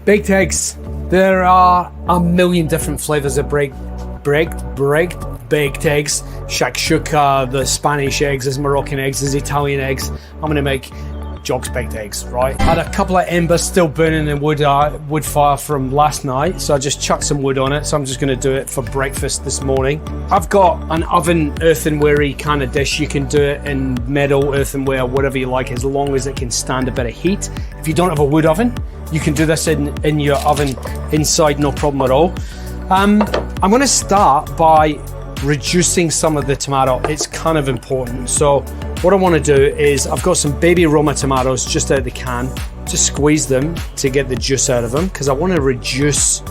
Baked eggs. There are a million different flavors of baked eggs. Shakshuka, the Spanish eggs, there's Moroccan eggs, there's Italian eggs. I'm gonna make Jock's baked eggs, right? I had a couple of embers still burning in wood fire from last night, so I just chucked some wood on it. So I'm just gonna do it for breakfast this morning. I've got an oven earthenware kind of dish. You can do it in metal, earthenware, whatever you like, as long as it can stand a bit of heat. If you don't have a wood oven, you can do this in your oven inside, no problem at all. I'm gonna start by reducing some of the tomato. It's kind of important. So what I want to do is, I've got some baby Roma tomatoes just out of the can. Just squeeze them to get the juice out of them, because I want to reduce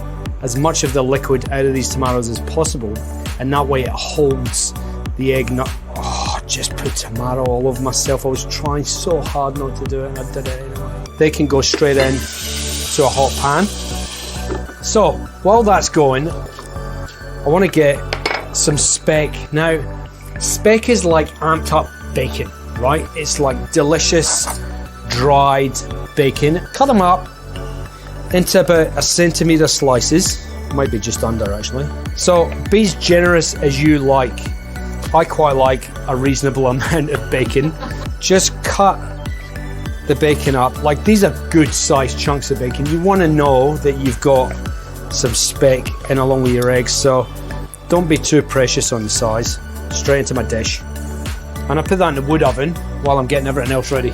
as much of the liquid out of these tomatoes as possible, and that way it holds the egg. Just put tomato all over myself. I was trying so hard not to do it, and I did it anyway. They can go straight in to a hot pan. So while that's going, I want to get some speck. Now, speck is like amped up bacon, right? It's like delicious dried bacon. Cut them up into about 1 centimeter slices. Might be just under, actually. So be as generous as you like. I quite like a reasonable amount of bacon. Just cut the bacon up. Like, these are good sized chunks of bacon. You want to know that you've got some speck in along with your eggs, so don't be too precious on the size. Straight into my dish. And I put that in the wood oven while I'm getting everything else ready.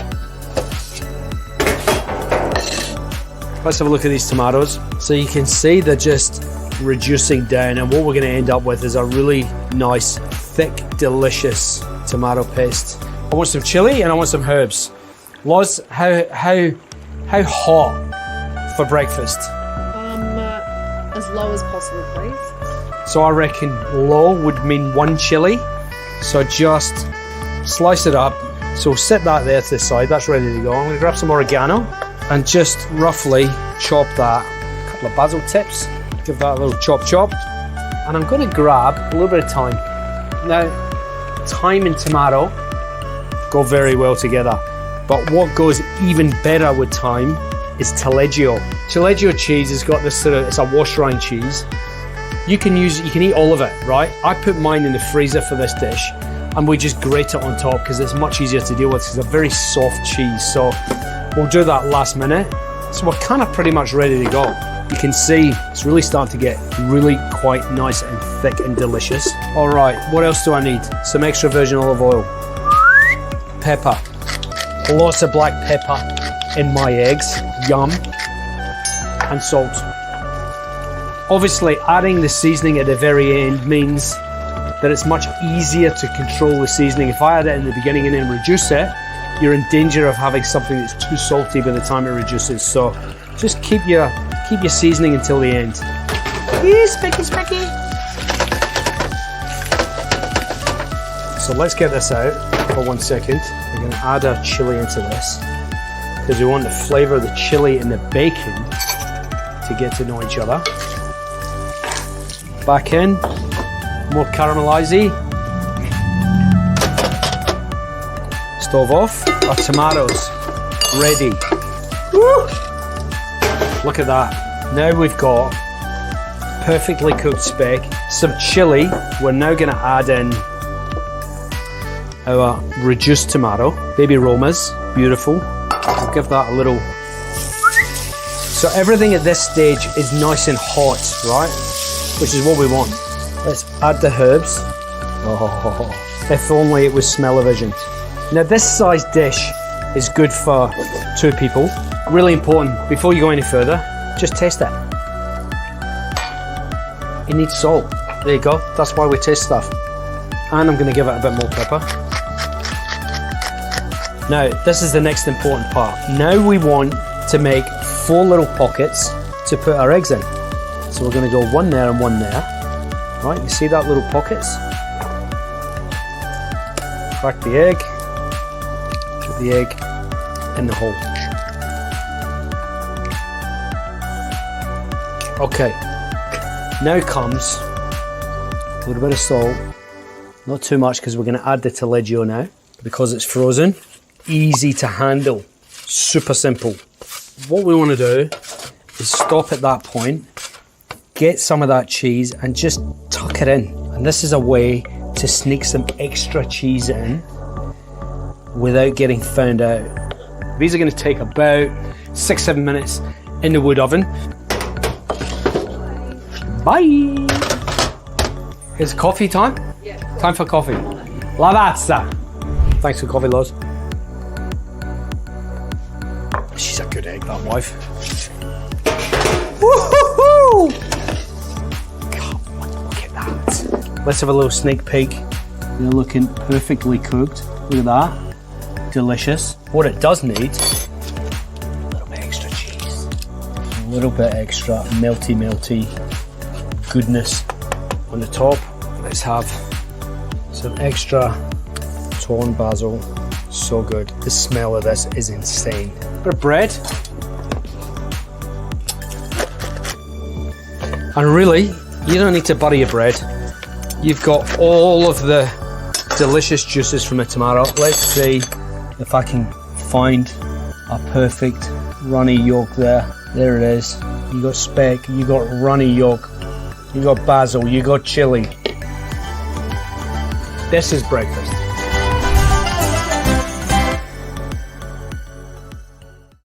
Let's have a look at these tomatoes. So you can see they're just reducing down, and what we're going to end up with is a really nice, thick, delicious tomato paste. I want some chili and I want some herbs. Loz, how hot for breakfast? As low as possible, please. So I reckon low would mean 1 chili. So just slice it up. So set that there to the side. That's ready to go. I'm going to grab some oregano and just roughly chop that. A couple of basil tips. Give that a little chop. And I'm going to grab a little bit of thyme. Now, thyme and tomato go very well together. But what goes even better with thyme is taleggio. Taleggio cheese has got this sort of, it's a wash rind cheese. You can eat all of it, right? I put mine in the freezer for this dish, and we just grate it on top because it's much easier to deal with. It's a very soft cheese, so we'll do that last minute. So we're kind of pretty much ready to go. You can see it's really starting to get really quite nice and thick and delicious. All right, what else do I need? Some extra virgin olive oil, pepper, lots of black pepper in my eggs, yum, and salt. Obviously, adding the seasoning at the very end means that it's much easier to control the seasoning. If I add it in the beginning and then reduce it, you're in danger of having something that's too salty by the time it reduces. So just keep your seasoning until the end. Specky. So let's get this out for 1 second. We're going to add our chili into this because we want the flavour of the chili and the bacon to get to know each other. Back in, more caramelise. Stove off. Our tomatoes ready. Woo! Look at that. Now we've got perfectly cooked speck, some chili. We're now going to add in our reduced tomato, baby Romas, beautiful. I'll give that a little. So everything at this stage is nice and hot, right? Which is what we want. Let's add the herbs. Oh, if only it was smell-o-vision. Now this size dish is good for 2 people. Really important, before you go any further, just taste it. It needs salt. There you go, that's why we taste stuff. And I'm gonna give it a bit more pepper. Now, this is the next important part. Now we want to make 4 little pockets to put our eggs in. So we're gonna go 1 there and 1 there. Right, you see that little pockets? Crack the egg, put the egg in the hole. Okay, now comes a little bit of salt, not too much because we're going to add the taleggio now because it's frozen. Easy to handle, super simple. What we want to do is stop at that point, get some of that cheese and just tuck it in. And this is a way to sneak some extra cheese in without getting found out. These are going to take about 6-7 minutes in the wood oven. Bye! It's coffee time? Yeah. Time for coffee. Lavazza! Thanks for coffee, Loz. She's a good egg, that wife. Woo-hoo-hoo! Come on, look at that. Let's have a little sneak peek. They're looking perfectly cooked. Look at that. Delicious. What it does need, a little bit extra cheese. A little bit extra melty goodness on the top. Let's have some extra torn basil. So good. The smell of this is insane. Bit of bread. And really, you don't need to butter your bread. You've got all of the delicious juices from a tomato. Let's see if I can find a perfect runny yolk there. There it is. You got speck, you got runny yolk, you got basil, you got chili. This is breakfast.